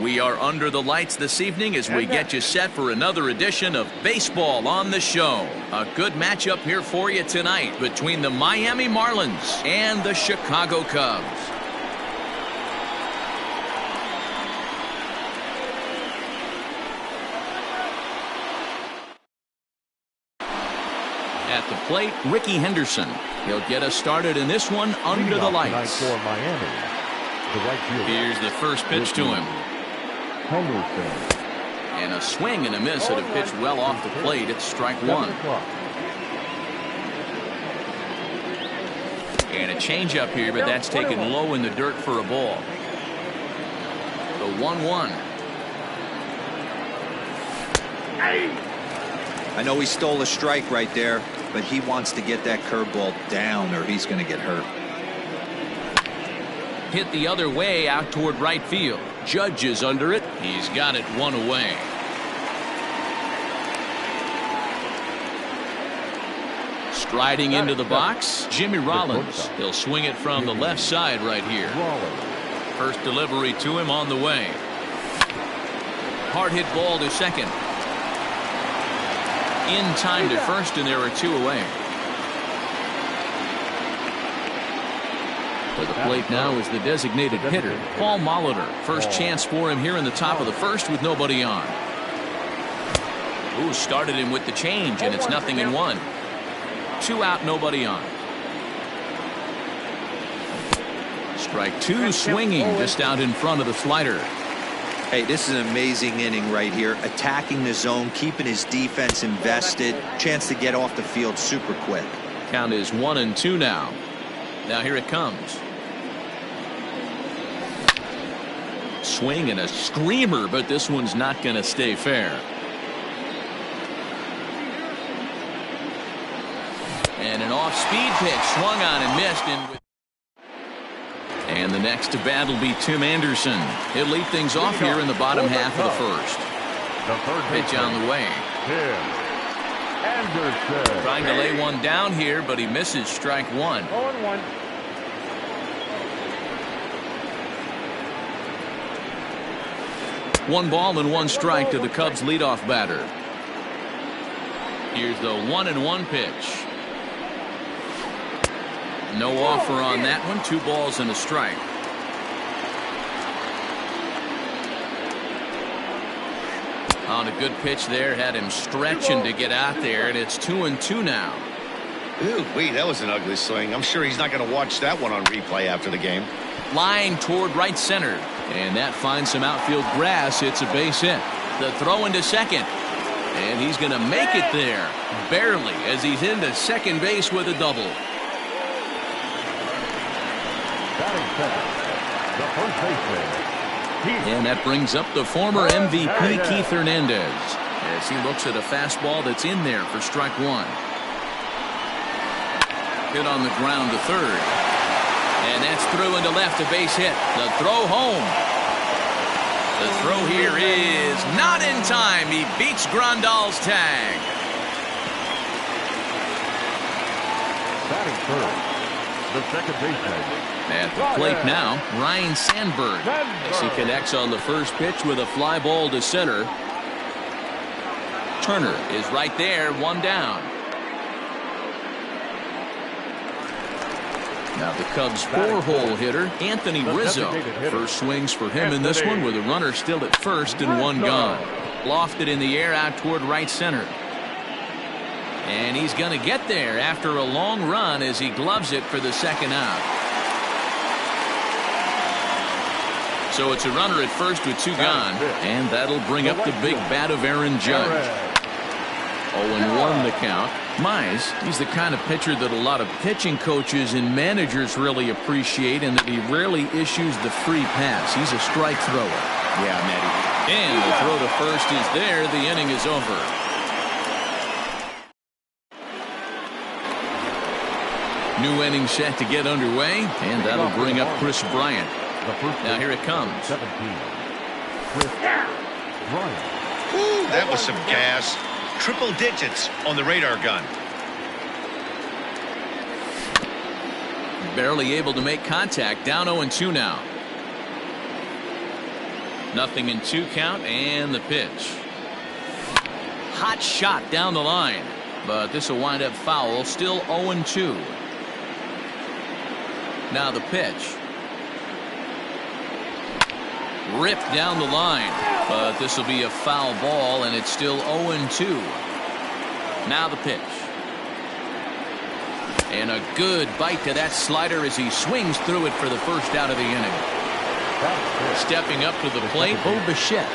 We are under the lights this evening as we get you set for another edition of Baseball on the Show. A good matchup here for you tonight between the Miami Marlins and the Chicago Cubs. At the plate, Ricky Henderson. He'll get us started in this one under the lights. For Miami, the right fielder. Here's the first pitch to him. Henderson. And a swing and a miss at a pitch well off the plate. It's strike one. And a changeup here, but that's taken low in the dirt for a ball. The 1-1. I know he stole a strike right there, but he wants to get that curveball down or he's going to get hurt. Hit the other way out toward right field. Judge is under it. He's got it one away. Striding into the box, Jimmy Rollins. He'll swing it from the left side right here. First delivery to him on the way. Hard hit ball to second. In time to first, and there are two away. To the plate now is the designated hitter, Paul Molitor. First chance for him here in the top of the first with nobody on. Ooh, started him with the change, and it's 0-1. 2 out, nobody on. Strike two, swinging just out in front of the slider. Hey, this is an amazing inning right here. Attacking the zone, keeping his defense invested. Chance to get off the field super quick. Count is 1-2 now. Now here it comes. Swing and a screamer, but this one's not going to stay fair. And an off-speed pitch swung on and missed. And the next to bat will be Tim Anderson. He'll lead things off here in the bottom half of the first. The third Pitch on the way. Anderson. Trying to lay one down here, but he misses strike one. 0-1. One ball and one strike to the Cubs leadoff batter. Here's the 1-1 pitch. No offer on that one. 2 balls and a strike. On a good pitch there, had him stretching to get out there, and it's 2-2 now. Ooh, wait, that was an ugly swing. I'm sure he's not going to watch that one on replay after the game. Line toward right center, and that finds some outfield grass. It's a base hit. The throw into second, and he's going to make it there, barely, as he's into second base with a double. The first baseman. And that brings up the former MVP Keith Hernandez as he looks at a fastball that's in there for strike one. Hit on the ground to third. And that's through into left, a base hit. The throw home. The throw here is not in time. He beats Grandal's tag. Batting third, the second baseman. At the plate now, Ryan Sandberg, as he connects on the first pitch with a fly ball to center. Turner is right there, one down. Now the Cubs' 4-hole hitter, Anthony Rizzo. First swings for him in this one with a runner still at first and one gone. Lofted in the air out toward right center. And he's going to get there after a long run as he gloves it for the second out. So it's a runner at first with 2 gone, and that'll bring up the big bat of Aaron Judge. 0-1 the count. Mize, he's the kind of pitcher that a lot of pitching coaches and managers really appreciate, and that he rarely issues the free pass. He's a strike thrower. Yeah, Matty. And the throw to first is there. The inning is over. New inning set to get underway, and that'll bring up Chris Bryant. Now here it comes. 17. Chris Bryant. Ooh, that was some gas. Triple digits on the radar gun. Barely able to make contact. Down 0-2 now. Nothing in 2 count, and the pitch. Hot shot down the line, but this will wind up foul. Still 0-2. Now the pitch. Ripped down the line, but this will be a foul ball, and it's still 0-2. Now the pitch. And a good bite to that slider as he swings through it for the first out of the inning. Stepping up to the plate, Bichette.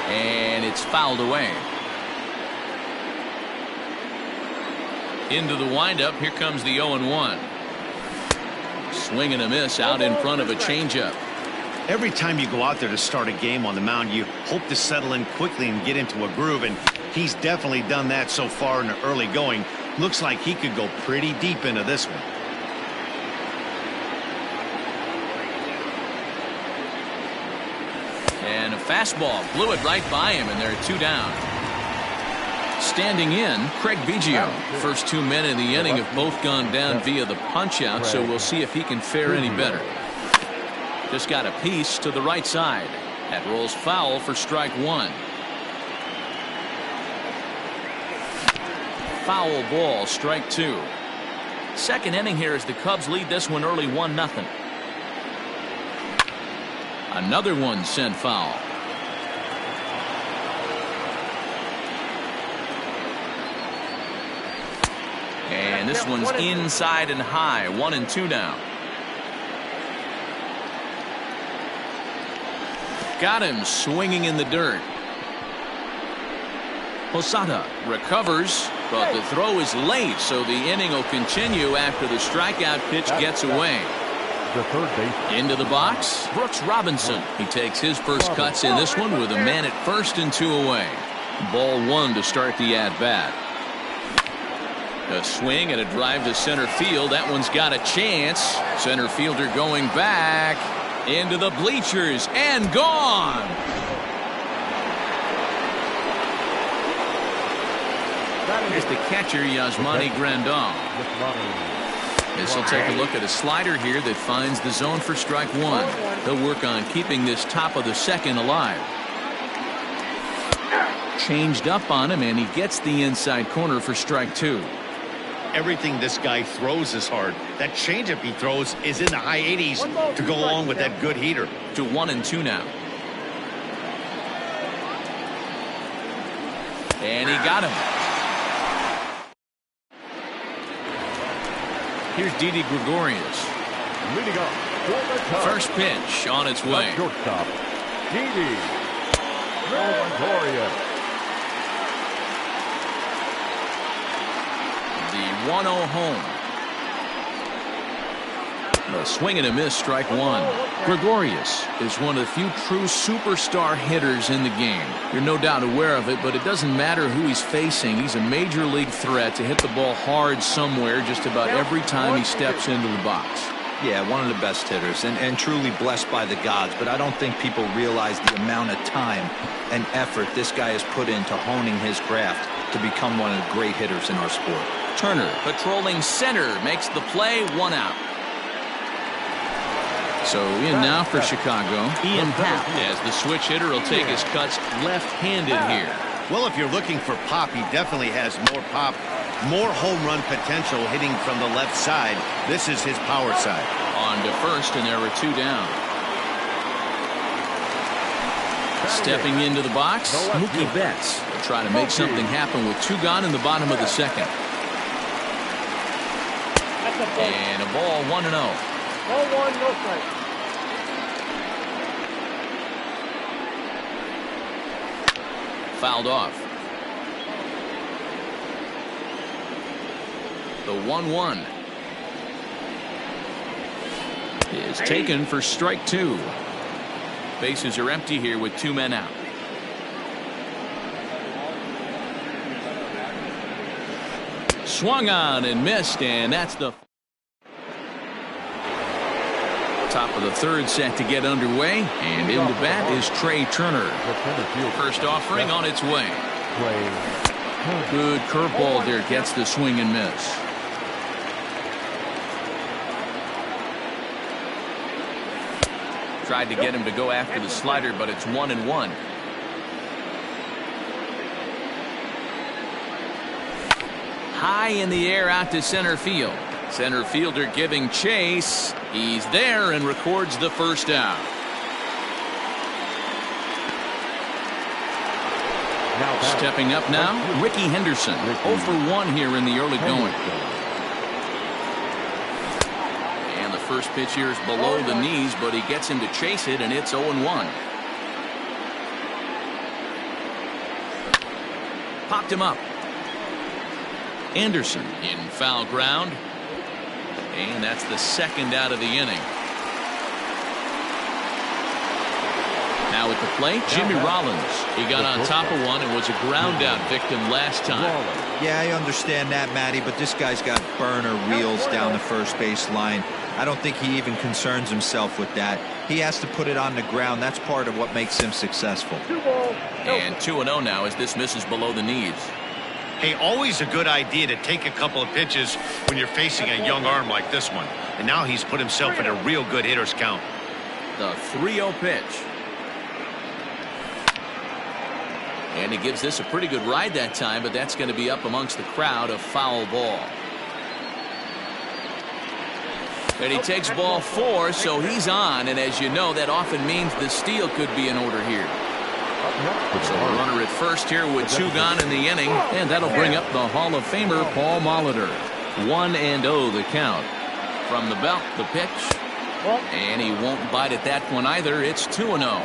And it's fouled away. Into the windup, here comes the 0-1. Swing and a miss out in front of a changeup. Every time you go out there to start a game on the mound, you hope to settle in quickly and get into a groove, and he's definitely done that so far in the early going. Looks like he could go pretty deep into this one. And a fastball blew it right by him, and there are 2 down. Standing in, Craig Biggio. First 2 men in the inning have both gone down via the punch-out, so we'll see if he can fare any better. Just got a piece to the right side. That rolls foul for strike 1. Foul ball, strike 2. Second inning here as the Cubs lead this one early 1-0. Another one sent foul. And this one's inside and high. 1-2 now. Got him swinging in the dirt. Posada recovers, but the throw is late, so the inning will continue after the strikeout pitch gets away. The third base. Into the box, Brooks Robinson. He takes his first cuts in this one with a man at first and 2 away. Ball 1 to start the at-bat. A swing and a drive to center field. That one's got a chance. Center fielder going back into the bleachers and gone. Here's the catcher, Yasmani Grandal. This will take a look at a slider here that finds the zone for strike 1. They'll work on keeping this top of the second alive. Changed up on him, and he gets the inside corner for strike 2. Everything this guy throws is hard. That changeup he throws is in the high 80s to go along with that good heater. To 1-2 now. And he got him. Here's Didi Gregorius. Leading up for the Cubs. First pitch on its way. Shortstop, Didi Gregorius. The 1-0 home. A swing and a miss, strike 1. Gregorius is one of the few true superstar hitters in the game. You're no doubt aware of it, but it doesn't matter who he's facing. He's a major league threat to hit the ball hard somewhere just about every time he steps into the box. Yeah, one of the best hitters and truly blessed by the gods, but I don't think people realize the amount of time and effort this guy has put into honing his craft to become one of the great hitters in our sport. Turner patrolling center makes the play, 1 out. So in now for Chicago, Ian Happ, as the switch hitter will take his cuts left-handed here. Well, if you're looking for pop, he definitely has more pop, more home run potential hitting from the left side. This is his power side. On to first, and there were 2 down. Stepping into the box, Mookie Betts will try to make something happen with 2 gone in the bottom of the second. And a ball, 1-0. 0-1, no strike. Fouled off. The 1-1 is taken for strike 2. Bases are empty here with 2 men out. Swung on and missed, and that's the top of the third set to get underway, and into bat is Trey Turner. First offering on its way. Good curveball there, gets the swing and miss. Tried to get him to go after the slider, but it's 1-1. High in the air out to center field. Center fielder giving chase. He's there and records the first out. Stepping up now, Ricky Henderson. 0 for 1 here in the early going. And the first pitch here is below the knees, but he gets him to chase it, and it's 0-1. Popped him up. Anderson in foul ground. And that's the second out of the inning. Now at the plate, Jimmy Rollins. He got on top of one and was a ground out victim last time. Yeah, I understand that, Matty, but this guy's got burner wheels down the first base line. I don't think he even concerns himself with that. He has to put it on the ground. That's part of what makes him successful. And 2-0 now as this misses below the knees. Hey, always a good idea to take a couple of pitches when you're facing a young arm like this one. And now he's put himself in a real good hitter's count. The 3-0 pitch. And he gives this a pretty good ride that time, but that's going to be up amongst the crowd, a foul ball. And he takes ball 4, so he's on, and as you know, that often means the steal could be in order here. So a runner at first here with 2 gone in the inning, and that'll bring up the Hall of Famer Paul Molitor. 1-0 the count. From the belt, the pitch, and he won't bite at that one either. It's 2-0.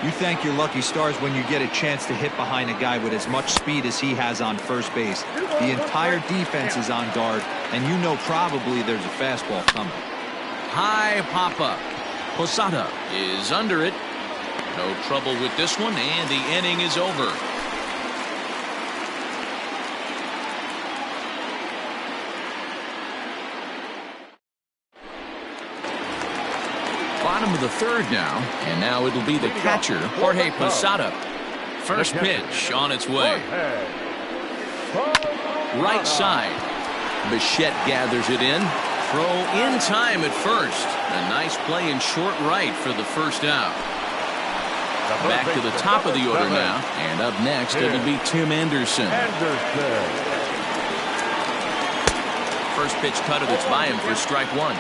You thank your lucky stars when you get a chance to hit behind a guy with as much speed as he has on first base. The entire defense is on guard, and you know probably there's a fastball coming. High pop-up. Posada is under it. No trouble with this one, and the inning is over. Bottom of the third now, and now it'll be the catcher, Jorge Posada. First pitch on its way. Right side. Bichette gathers it in. Throw in time at first. A nice play in short right for the first out. Back to the top of the order now, and up next it'll be Tim Anderson. First pitch cut, it's by him for strike 1.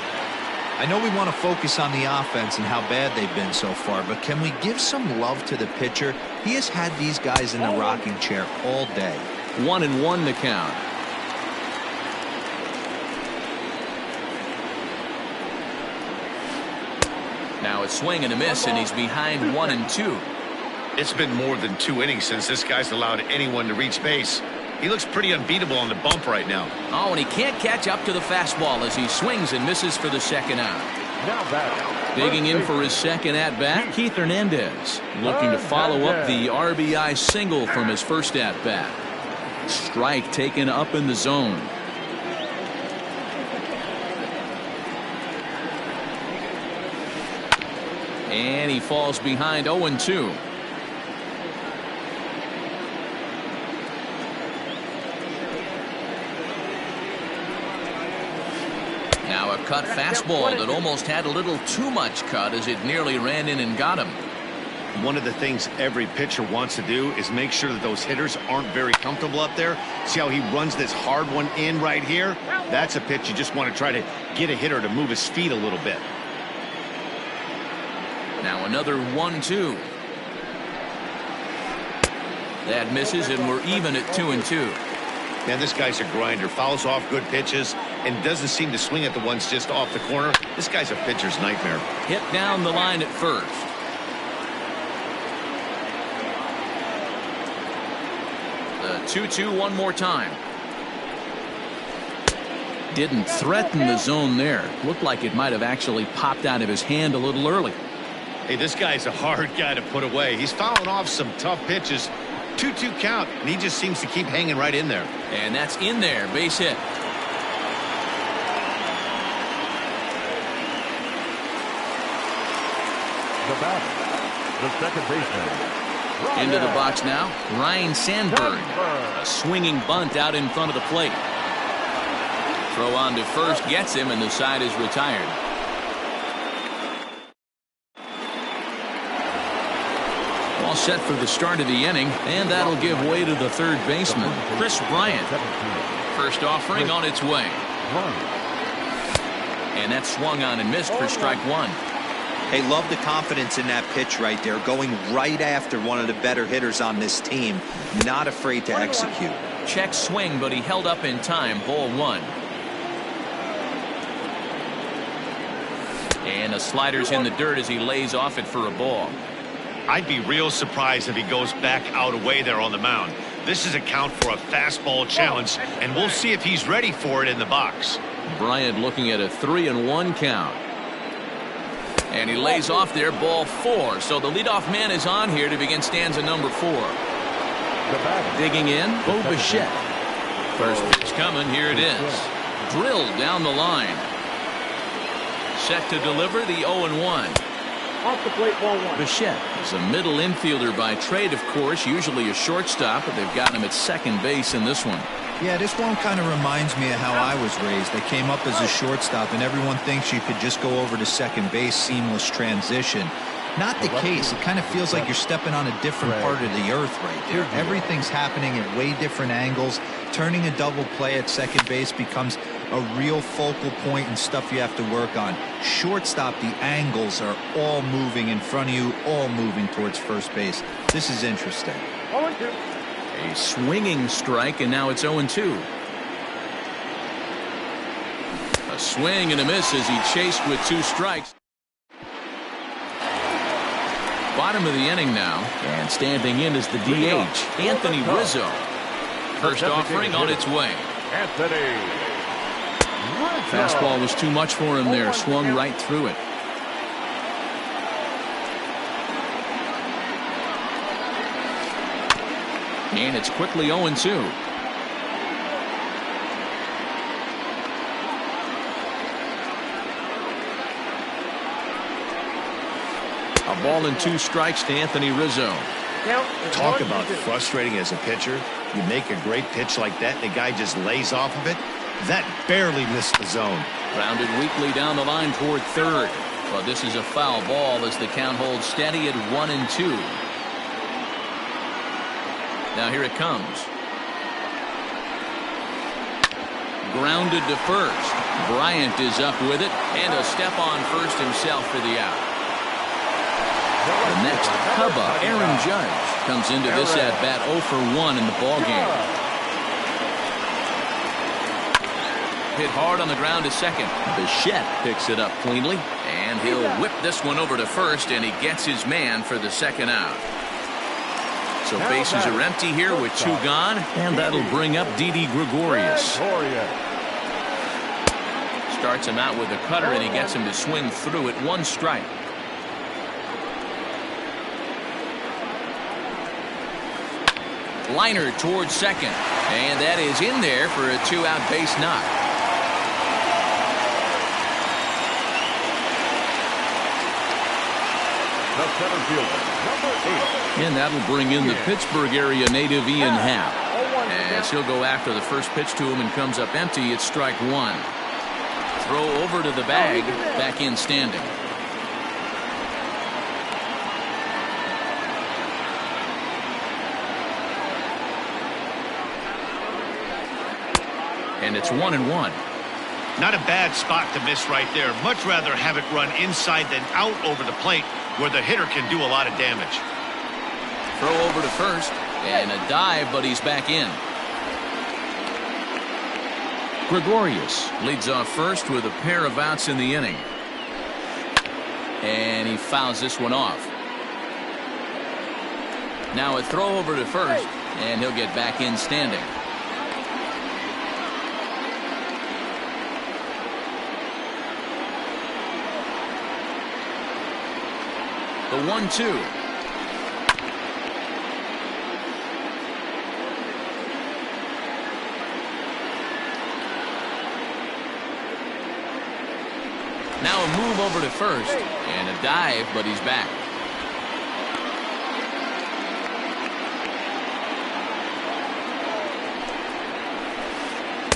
I know we want to focus on the offense and how bad they've been so far, but can we give some love to the pitcher? He has had these guys in the rocking chair all day. 1-1 the count. Now a swing and a miss, and he's behind 1-2. It's been more than 2 innings since this guy's allowed anyone to reach base. He looks pretty unbeatable on the bump right now. Oh, and he can't catch up to the fastball as he swings and misses for the second out. Digging in for his second at-bat, Keith Hernandez, looking to follow up the RBI single from his first at-bat. Strike taken up in the zone. And he falls behind 0-2. Now a cut fastball that almost had a little too much cut as it nearly ran in and got him. One of the things every pitcher wants to do is make sure that those hitters aren't very comfortable up there. See how he runs this hard one in right here? That's a pitch you just want to try to get a hitter to move his feet a little bit. Now another 1-2. That misses, and we're even at 2-2. Man, this guy's a grinder. Fouls off good pitches and doesn't seem to swing at the ones just off the corner. This guy's a pitcher's nightmare. Hit down the line at first. The 2-2 one more time. Didn't threaten the zone there. Looked like it might have actually popped out of his hand a little early. Hey, this guy's a hard guy to put away. He's fouling off some tough pitches. 2-2 count, and he just seems to keep hanging right in there. And that's in there. Base hit. The batter, the second baseman. Into the box now, Ryan Sandberg. A swinging bunt out in front of the plate. Throw on to first gets him, and the side is retired. all set for the start of the inning, and that'll give way to the third baseman, Chris Bryant. First offering on its way. And that swung on and missed for strike one. Hey, love the confidence in that pitch right there, going right after one of the better hitters on this team, not afraid to execute. Check swing, but he held up in time. Ball one. And the slider's in the dirt as he lays off it for a ball. I'd be real surprised if he goes back out away there on the mound. This is a count for a fastball challenge, and we'll see if he's ready for it in the box. Bryant looking at a 3-1 count. And he lays off there, ball four. So the leadoff man is on here to begin stanza number 4. Digging in, Bo Bichette. First pitch coming, here it is. Drilled down the line. Set to deliver the 0-1. Off the plate, ball one. Bichette is a middle infielder by trade, of course, usually a shortstop, but they've got him at second base in this one. Yeah, this one kind of reminds me of how I was raised. I came up as a shortstop, and everyone thinks you could just go over to second base, seamless transition. Not the case. It kind of feels like you're stepping on a different part of the earth right there. Everything's happening at way different angles. Turning a double play at second base becomes a real focal point and stuff you have to work on. Shortstop, the angles are all moving in front of you, all moving towards first base. This is interesting. 0-2. A swinging strike, and now it's 0-2. A swing and a miss as he chased with 2 strikes. Bottom of the inning now, and standing in is the DH, Anthony Rizzo. First offering on its way. Fastball was too much for him there, swung right through it. And it's quickly 0-2. A ball and 2 strikes to Anthony Rizzo. Talk about frustrating as a pitcher. You make a great pitch like that, and the guy just lays off of it. That barely missed the zone. Grounded weakly down the line toward third. But this is a foul ball as the count holds steady at 1-2. Now here it comes. Grounded to first. Bryant is up with it, and a step on first himself for the out. The next Cubba, Aaron Judge, comes into this at-bat 0 for 1 in the ballgame. Hit hard on the ground to second. Bichette picks it up cleanly, and he'll whip this one over to first, and he gets his man for the second out. So bases are empty here with 2 gone, and that'll bring up Didi Gregorius. Starts him out with a cutter, and he gets him to swing through it. 1 strike. Liner towards second, and that is in there for a 2-out base knock. The center fielder, number 8. And that'll bring in the Pittsburgh area native Ian Happ. As he'll go after the first pitch to him and comes up empty, it's strike 1. Throw over to the bag, back in standing. And it's 1-1. Not a bad spot to miss right there. Much rather have it run inside than out over the plate where the hitter can do a lot of damage. Throw over to first and a dive, but he's back in. Gregorius leads off first with a pair of outs in the inning. And he fouls this one off. Now a throw over to first, and he'll get back in standing. The 1-2. Now a move over to first and a dive, but he's back.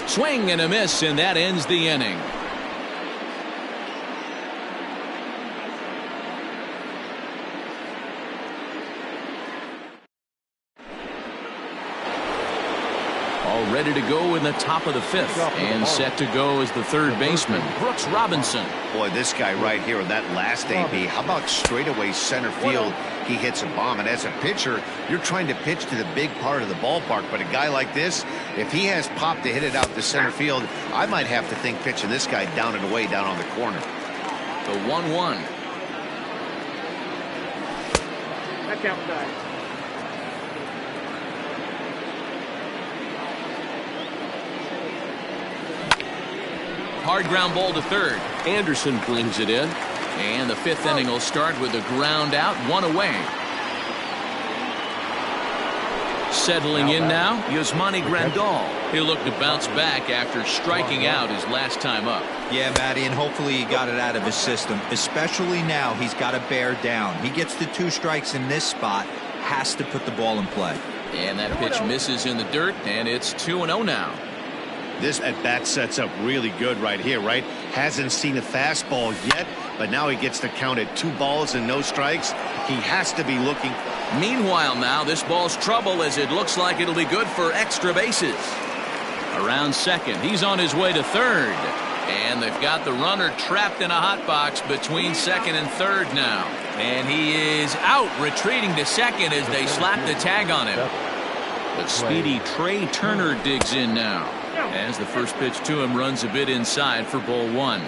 Swing and a miss, and that ends the inning. All ready to go in the top of the fifth. And set to go as the third baseman, Brooks Robinson. Boy, this guy right here in that last AB, how about straightaway center field? He hits a bomb, and as a pitcher, you're trying to pitch to the big part of the ballpark, but a guy like this, if he has pop to hit it out to center field, I might have to think pitching this guy down and away down on the corner. The 1-1. That's outside. Hard ground ball to third. Anderson brings it in. And the fifth inning will start with a ground out, one away. Settling in now, Yasmani Grandal. He'll look to bounce back after striking out his last time up. Yeah, Matty, and hopefully he got it out of his system. Especially now, he's got to bear down. He gets the 2 strikes in this spot, has to put the ball in play. And that pitch misses in the dirt, and it's 2-0 now. This at-bat sets up really good right here, right? Hasn't seen a fastball yet, but now he gets to count at 2 balls and no strikes. He has to be looking. Meanwhile now, this ball's trouble as it looks like it'll be good for extra bases. Around second, he's on his way to third. And they've got the runner trapped in a hot box between second and third now. And he is out, retreating to second as they slap the tag on him. But speedy Trey Turner digs in now, as the first pitch to him runs a bit inside for ball 1.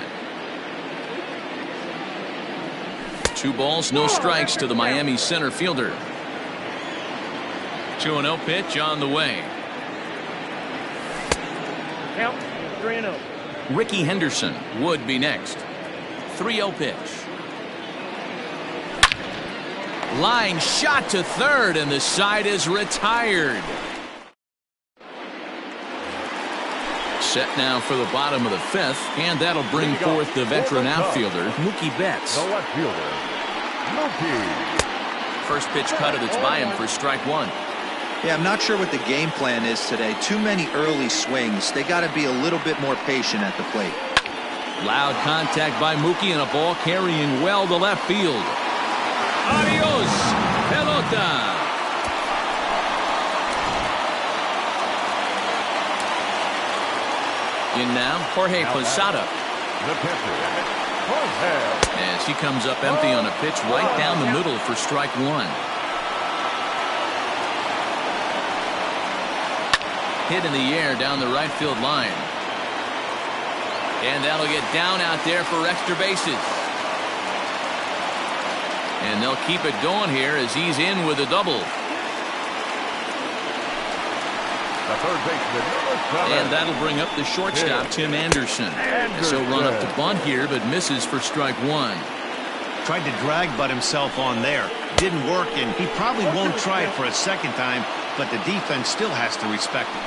2 balls, no strikes to the Miami center fielder. 2-0 pitch on the way. Count 3-0. Ricky Henderson would be next. 3-0 pitch. Line shot to third, and the side is retired. Set now for the bottom of the fifth, and that'll bring forth the veteran outfielder, Mookie Betts. The left fielder, Mookie. First pitch cutter that's by him for strike 1. Yeah, I'm not sure what the game plan is today. Too many early swings. They got to be a little bit more patient at the plate. Loud contact by Mookie, and a ball carrying well to left field. Adios, pelota. In now, Jorge Posada. The pitcher, Jorge. As he comes up empty on a pitch right down the middle for strike 1. Hit in the air down the right field line. And that'll get down out there for extra bases. And they'll keep it going here as he's in with a double. The third baseman, number 7. And that'll bring up the shortstop, Tim Anderson. So run up to bunt here, but misses for strike 1. Tried to drag butt himself on there. Didn't work, and he probably won't try it for a second time, but the defense still has to respect it.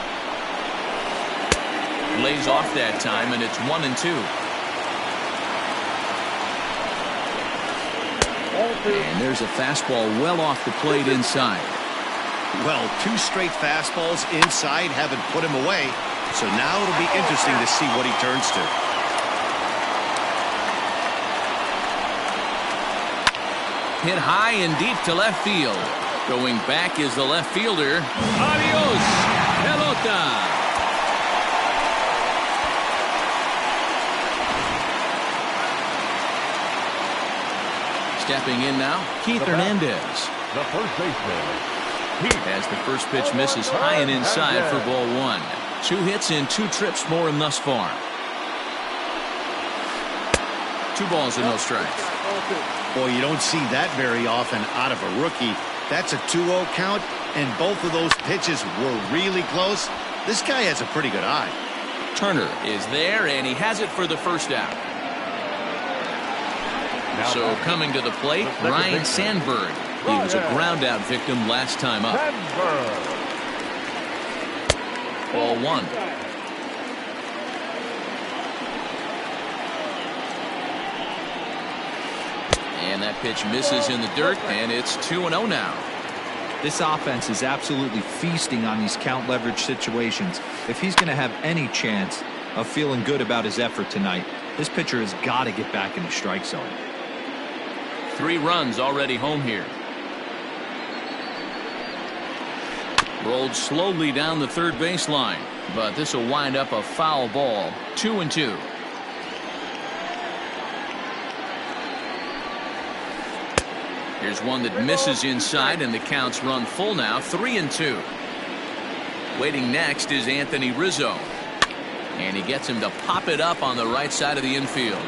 Lays off that time, and it's 1-2. And there's a fastball well off the plate inside. Well, 2 straight fastballs inside haven't put him away, so now it'll be interesting to see what he turns to. Hit high and deep to left field. Going back is the left fielder. Adios, pelota. Stepping in now, Keith Hernandez. The first baseman, As the first pitch misses high and inside for ball 1. 2 hits and 2 trips for him thus far. 2 balls and no strikes. Boy, you don't see that very often out of a rookie. That's a 2-0 count, and both of those pitches were really close. This guy has a pretty good eye. Turner is there, and he has it for the first out. So coming to the plate, Ryan Sandberg. He was a ground out victim last time up. Ball 1. And that pitch misses in the dirt, and it's 2-0 now. This offense is absolutely feasting on these count leverage situations. If he's going to have any chance of feeling good about his effort tonight, this pitcher has got to get back in the strike zone. 3 runs already home here. Rolled slowly down the third baseline, but this will wind up a foul ball. 2-2. Here's one that misses inside, and the count's run full now. 3-2. Waiting next is Anthony Rizzo, and he gets him to pop it up on the right side of the infield.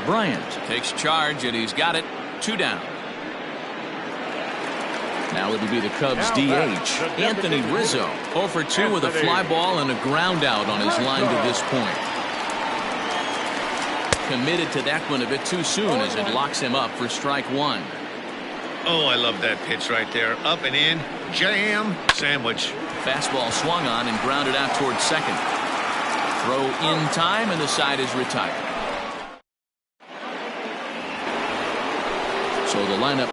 Bryant takes charge, and he's got it. 2 down. Now it'll be the Cubs DH, Anthony Rizzo. 0 for 2 with a fly ball and a ground out on his line to this point. Committed to that one a bit too soon as it locks him up for strike 1. Oh, I love that pitch right there. Up and in, jam, sandwich. Fastball swung on and grounded out towards second. Throw in time, and the side is retired. So the lineup.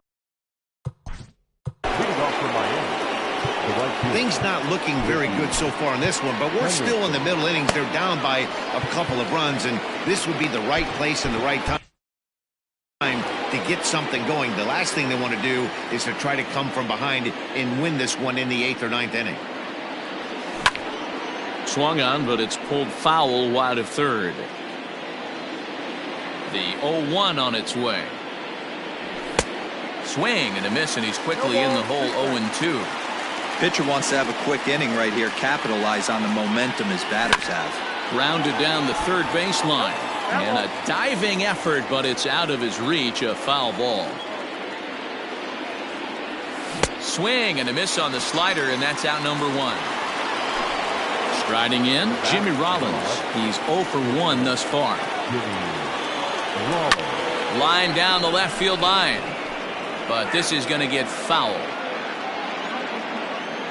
Things not looking very good so far in this one, but we're still in the middle innings. They're down by a couple of runs, and this would be the right place and the right time to get something going. The last thing they want to do is to try to come from behind and win this one in the 8th or 9th inning. Swung on, but it's pulled foul wide of third. The 0-1 on its way. Swing and a miss, and he's quickly in the hole. 0-2. Pitcher wants to have a quick inning right here, capitalize on the momentum his batters have. Grounded down the third baseline, and a diving effort, but it's out of his reach. A foul ball. Swing and a miss on the slider, and that's out number 1. Striding in, Jimmy Rollins. He's 0 for 1 thus far. Line down the left field line, but this is going to get foul.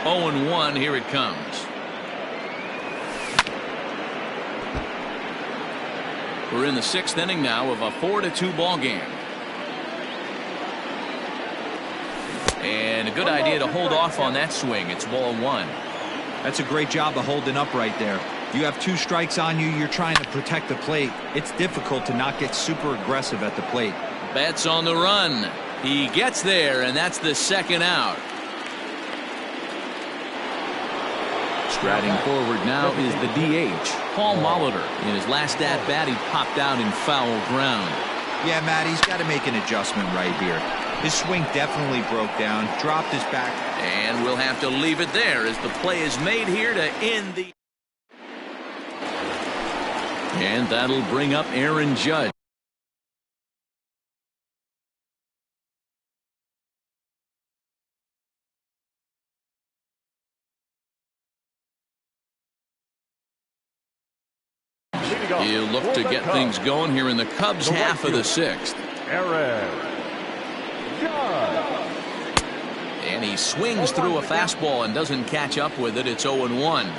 0-1, here it comes. We're in the 6th inning now of a 4-2 ball game. And a good idea to hold off on that swing. It's ball 1. That's a great job of holding up right there. You have 2 strikes on you. You're trying to protect the plate. It's difficult to not get super aggressive at the plate. Betts on the run. He gets there, and that's the 2nd out. Striding forward now is the DH, Paul Molitor. In his last at-bat, he popped out in foul ground. Yeah, Matt, he's got to make an adjustment right here. His swing definitely broke down, dropped his back. And we'll have to leave it there as the play is made here to end the... And that'll bring up Aaron Judge. He'll look to get things going here in the Cubs' half of the 6th. And he swings through a fastball and doesn't catch up with it. It's 0-1.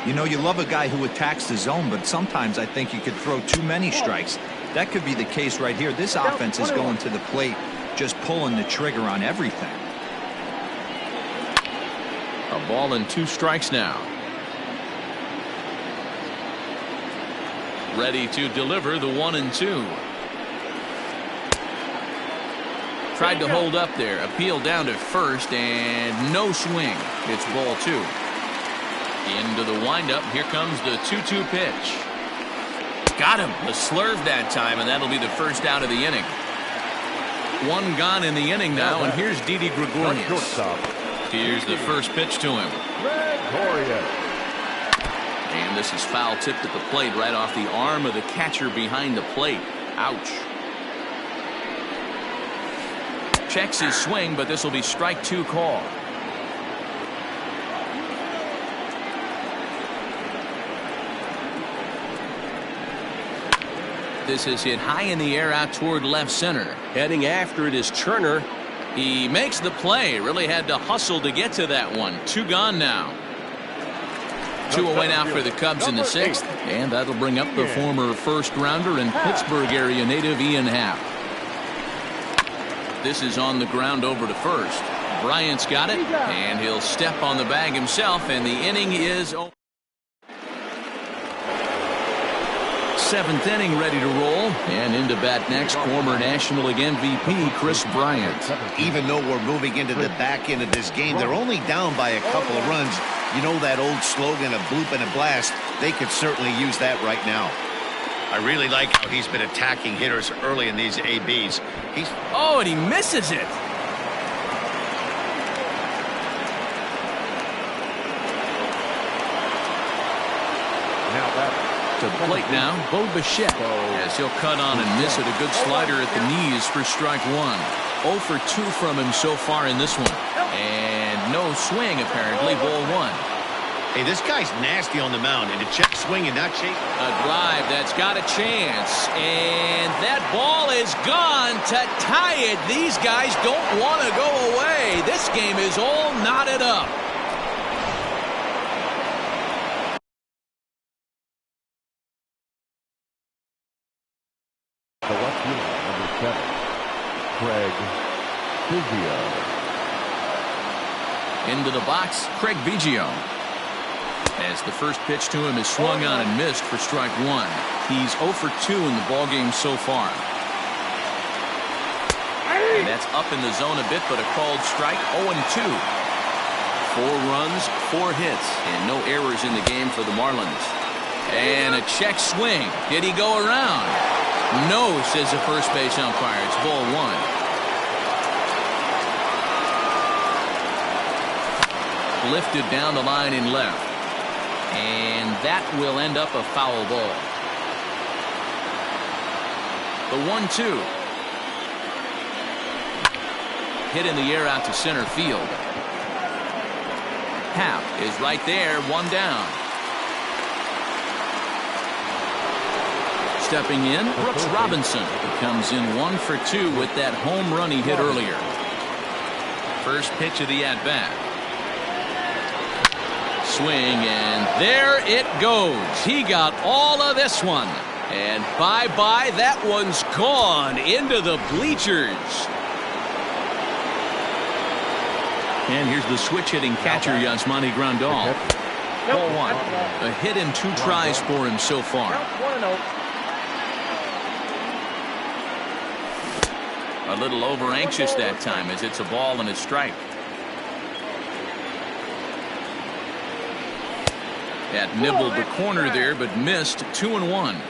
You know, you love a guy who attacks the zone, but sometimes I think you could throw too many strikes. That could be the case right here. This offense is going to the plate, just pulling the trigger on everything. A ball and 2 strikes now. Ready to deliver the 1-2. Tried to hold up there. Appeal down to first, and no swing. It's ball 2. Into the windup. Here comes the 2-2 pitch. Got him. A slurve that time, and that'll be the first out of the inning. 1 gone in the inning now, and here's Didi Gregorius. Here's the first pitch to him. And this is foul tipped at the plate right off the arm of the catcher behind the plate. Ouch. Checks his swing, but this will be strike 2 call. This is hit high in the air out toward left center. Heading after it is Turner. He makes the play. Really had to hustle to get to that one. 2 gone now. 2 away now for the Cubs in the 6th. And that'll bring up the former first-rounder and Pittsburgh area native Ian Happ. This is on the ground over to first. Bryant's got it, and he'll step on the bag himself, and the inning is over. seventh inning ready to roll. And into bat next, former National League MVP Chris Bryant. Even though we're moving into the back end of this game, they're only down by a couple of runs. You know that old slogan of bloop and a blast? They could certainly use that right now. I really like how he's been attacking hitters early in these ABs. Oh, and he misses it. To the plate now, Bo Bichette, as he'll cut on and miss it. A good slider at the knees for strike one. 0 for 2 from him so far in this one. And no swing, apparently, ball one. Hey, this guy's nasty on the mound, and to check swing and not chase. A drive that's got a chance. And that ball is gone to tie it. These guys don't want to go away. This game is all knotted up. The left fielder, number 7, Craig Biggio. Into the box, Craig Biggio. As the first pitch to him is swung on and missed for strike one. He's 0 for 2 in the ballgame so far. And that's up in the zone a bit, but a called strike. 0-2. 4 runs, 4 hits, and no errors in the game for the Marlins. And a check swing. Did he go around? No, says the first base umpire. It's ball one. Lifted down the line in left. And that will end up a foul ball. The 1-2. Hit in the air out to center field. Happ is right there, 1 down. Stepping in, Brooks Robinson comes in 1 for 2 with that home run he hit earlier. First pitch of the at-bat. Swing, and there it goes. He got all of this one. And bye-bye, that one's gone into the bleachers. And here's the switch-hitting catcher, Yasmani Grandal. Ball one. A hit in 2 tries for him so far. A little over-anxious that time as it's a ball and a strike. That nibbled the corner there, but missed. 2-1.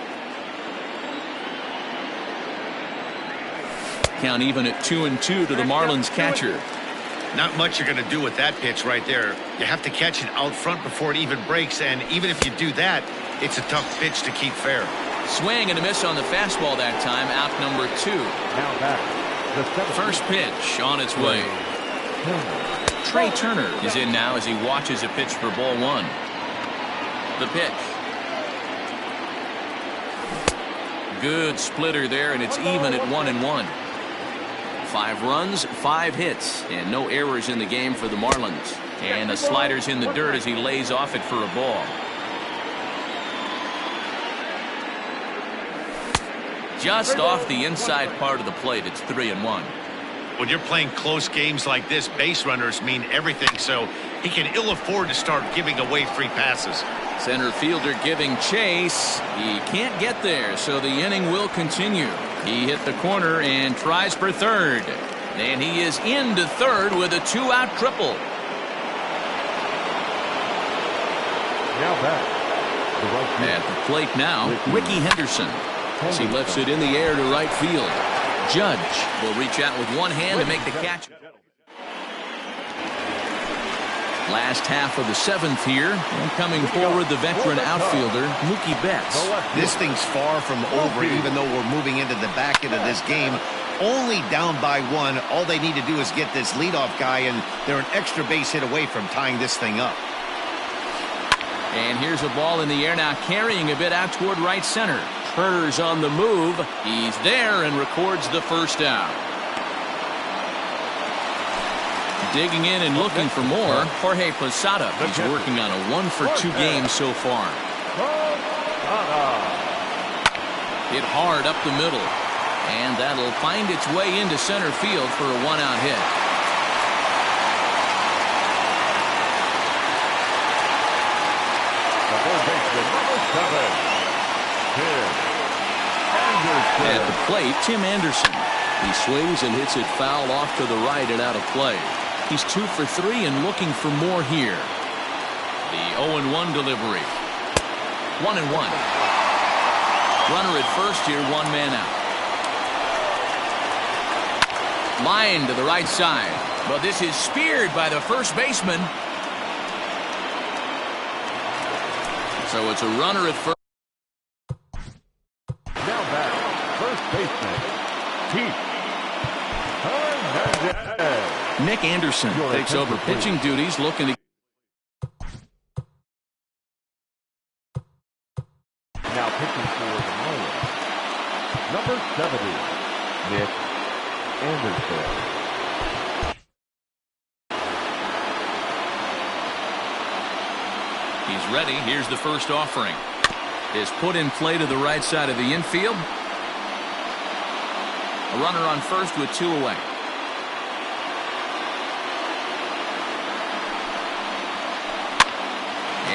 Count even at 2-2 to the Marlins catcher. Not much you're going to do with that pitch right there. You have to catch it out front before it even breaks, and even if you do that, it's a tough pitch to keep fair. Swing and a miss on the fastball that time. Out number 2. Now back. First pitch on its way. Trey Turner is in now as he watches a pitch for ball one. The pitch. Good splitter there, and it's even at 1-1. 5 runs, 5 hits, and no errors in the game for the Marlins. And the slider's in the dirt as he lays off it for a ball. Just off the inside part of the plate, it's 3-1. When you're playing close games like this, base runners mean everything, so he can ill afford to start giving away free passes. Center fielder giving chase. He can't get there, so the inning will continue. He hit the corner and tries for third. And he is into third with a 2-out triple. Now back. At the plate now, Ricky Henderson. As he lifts it in the air to right field. Judge will reach out with one hand to make the catch. Last half of the 7th here, and coming forward the veteran outfielder Mookie Betts. This thing's far from over, even though we're moving into the back end of this game. Only down by 1. All they need to do is get this leadoff guy, and they're an extra base hit away from tying this thing up. And here's a ball in the air now, carrying a bit out toward right center. Turner's on the move. He's there and records the first out. Digging in and looking for more, Jorge Posada. He's working on a 1 for 2 game so far. Hit hard up the middle. And that'll find its way into center field for a 1-out hit. The third baseman, number 7, pitch. Anderson. At the plate, Tim Anderson. He swings and hits it foul off to the right and out of play. He's 2 for 3 and looking for more here. The 0-1 delivery. 1-1. Runner at first here, 1 man out. Line to the right side, but this is speared by the first baseman. So it's a runner at first. Now back, first baseman, Pete Hernandez. Nick Anderson takes over pitching duties, looking to. Now pitching for the Marlins, number 70, Nick Anderson. He's ready. Here's the first offering. Is put in play to the right side of the infield. A runner on first with 2 away.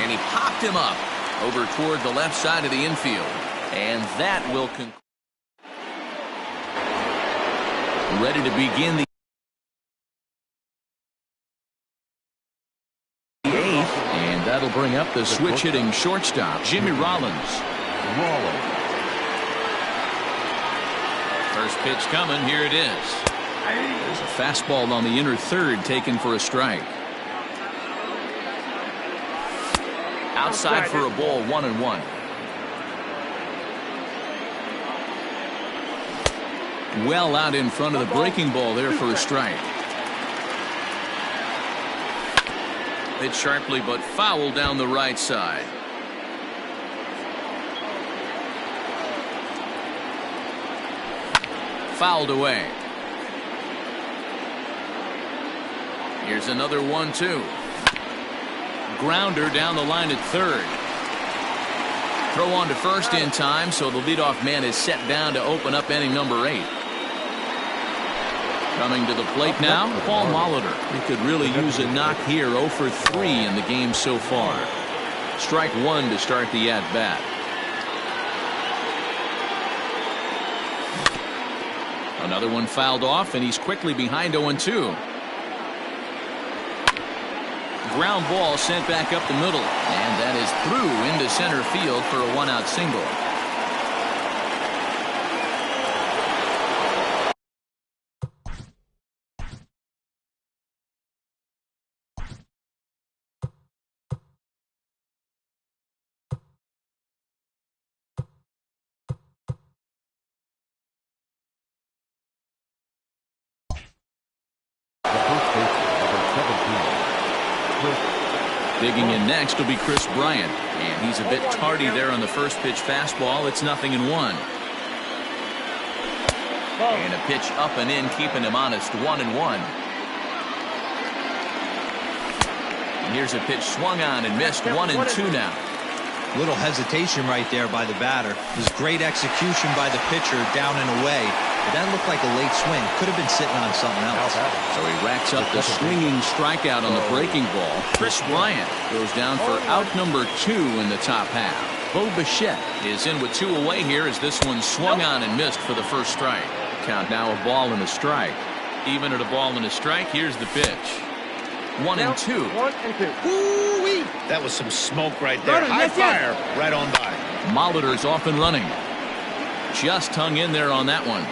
And he popped him up over toward the left side of the infield. And that will conclude. Ready to begin the 8th. And that'll bring up the switch hitting shortstop, Jimmy Rollins. First pitch coming. Here it is. There's a fastball on the inner third taken for a strike. Outside for a ball, 1-1. Well out in front of the breaking ball there for a strike. Hit sharply but foul down the right side. Fouled away. Here's another 1-2. Grounder down the line at third. Throw on to first in time, so the leadoff man is set down to open up inning number 8. Coming to the plate now, Paul Molitor. He could really use a knock here. 0 for 3 in the game so far. Strike 1 to start the at-bat. Another one fouled off, and he's quickly behind 0-2. Ground ball sent back up the middle, and that is through into center field for a 1-out single. Digging in next will be Chris Bryant, and he's a bit tardy there on the first pitch fastball. It's 0-1. And a pitch up and in, keeping him honest. 1-1. And here's a pitch swung on and missed. 1-2 now. Little hesitation right there by the batter. This great execution by the pitcher down and away. But that looked like a late swing. Could have been sitting on something else. So he racks up the swinging strikeout on the breaking ball. Chris Bryant goes down for out number 2 in the top half. Bo Bichette is in with 2 away here as this one swung on and missed for the first strike. Count now a ball and a strike. Even at a ball and a strike, here's the pitch. 1-2. 1-2. Ooh-wee. That was some smoke right there. High fire right on by. Molitor's off and running. Just hung in there on that one.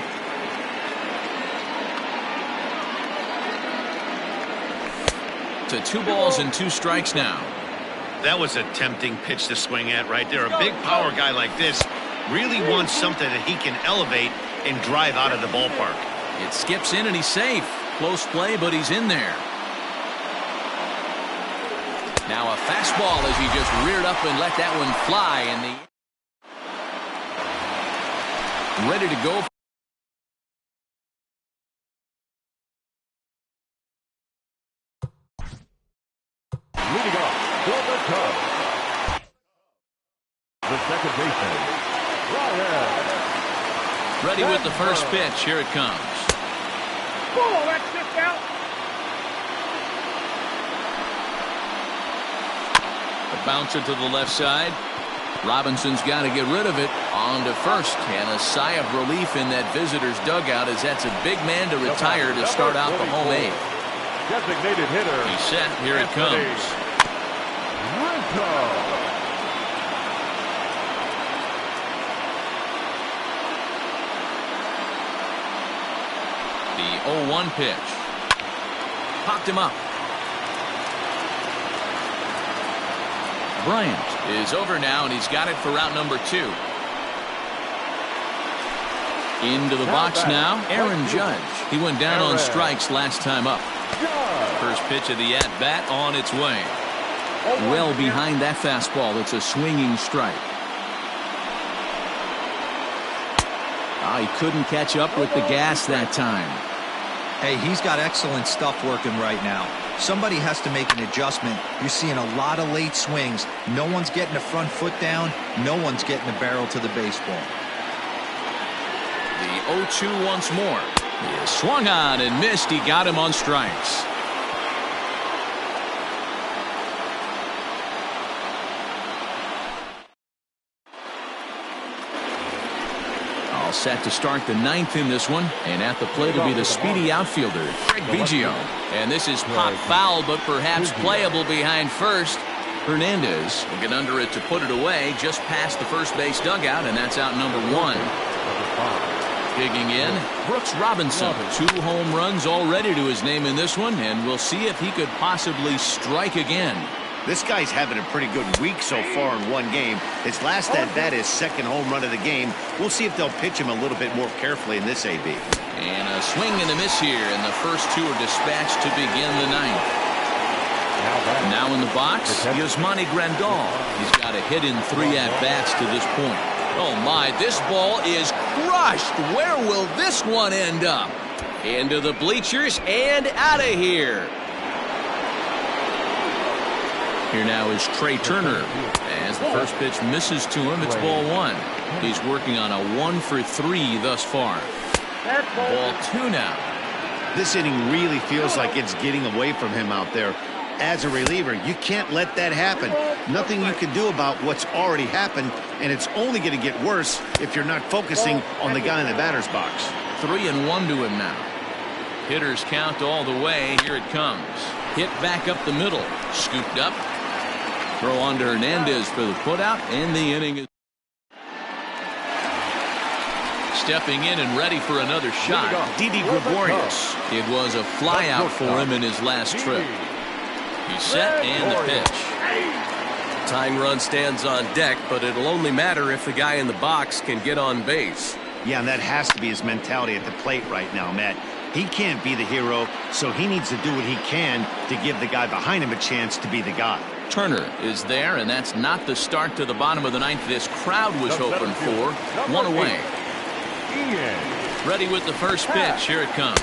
To 2 balls and 2 strikes now. That was a tempting pitch to swing at right there. A big power guy like this really wants something that he can elevate and drive out of the ballpark. It skips in and he's safe. Close play, but he's in there. Now a fastball as he just reared up and let that one fly in the. Ready to go. Leading off for the Cubs, the second baseman, Ryan. Ready with the first pitch. Here it comes. Oh, that's just out. A bouncer to the left side. Robinson's got to get rid of it. On to first, and a sigh of relief in that visitor's dugout as that's a big man to retire to start out the home eighth. Designated hitter. He's set. Here it comes. The 0-1 pitch. Popped him up. Bryant is over now, and he's got it for route number 2. Into the box now, Aaron Judge. He went down on strikes last time up. First pitch of the at-bat on its way. Well behind that fastball. It's a swinging strike. He couldn't catch up with the gas that time. Hey, he's got excellent stuff working right now. Somebody has to make an adjustment. You're seeing a lot of late swings. No one's getting the front foot down. No one's getting the barrel to the baseball. The 0-2 once more. He swung on and missed. He got him on strikes. All set to start the 9th in this one. And at the plate will be the speedy outfielder, Craig Biggio. And this is pop foul, but perhaps playable behind first. Hernandez will get under it to put it away just past the first base dugout, and that's out number 1. Digging in, Brooks Robinson. 2 home runs already to his name in this one, and we'll see if he could possibly strike again. This guy's having a pretty good week so far in one game. His last at-bat is second home run of the game. We'll see if they'll pitch him a little bit more carefully in this AB. And a swing and a miss here, and the first 2 are dispatched to begin the 9th. Now in the box, Yasmani Grandal. He's got a hit in 3 at-bats to this point. Oh my, this ball is crushed. Where will this one end up? Into the bleachers and out of here. Here now is Trey Turner. As the first pitch misses to him, it's ball 1. He's working on a 1 for 3 thus far. Ball 2 now. This inning really feels like it's getting away from him out there. As a reliever, you can't let that happen. Nothing you can do about what's already happened, and it's only going to get worse if you're not focusing on the guy in the batter's box. 3-1 to him now. Hitters count all the way. Here it comes. Hit back up the middle. Scooped up. Throw on to Hernandez for the putout, and the inning is stepping in and ready for another shot. Didi Gregorius. It was a fly out for him in his last trip. He's set, and the pitch. Tying run stands on deck, but it'll only matter if the guy in the box can get on base. Yeah, and that has to be his mentality at the plate right now, Matt. He can't be the hero, so he needs to do what he can to give the guy behind him a chance to be the guy. Turner is there, and that's not the start to the bottom of the 9th this crowd was hoping for. 1 away. Ready with the first pitch. Here it comes.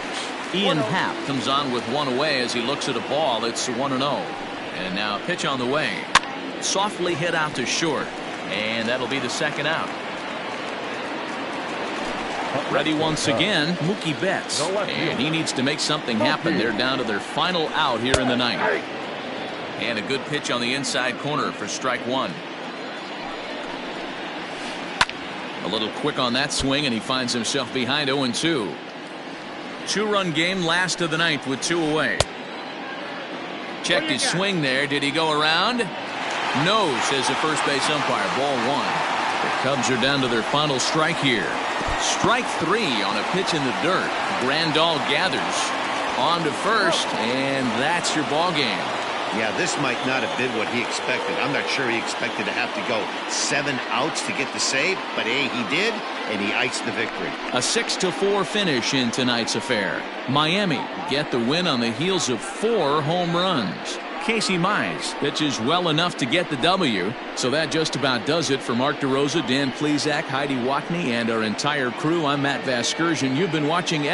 Ian Happ comes on with 1 away as he looks at a ball. It's 1-0. And now a pitch on the way. Softly hit out to short, and that'll be the second out. Ready once again, Mookie Betts, and he needs to make something happen. They're down to their final out here in the 9th. And a good pitch on the inside corner for strike 1. A little quick on that swing, and he finds himself behind 0-2. 2-run game, last of the 9th with 2 away. Checked his swing there. Did he go around? No, says the first base umpire. Ball 1. The Cubs are down to their final strike here. Strike 3 on a pitch in the dirt. Grandal gathers on to first, and that's your ball game. Yeah, this might not have been what he expected. I'm not sure he expected to have to go 7 outs to get the save, but hey, he did, and he iced the victory. A 6-4 finish in tonight's affair. Miami get the win on the heels of 4 home runs. Casey Mize pitches well enough to get the W. So that just about does it for Mark DeRosa, Dan Plesac, Heidi Watney, and our entire crew. I'm Matt Vasgersian. You've been watching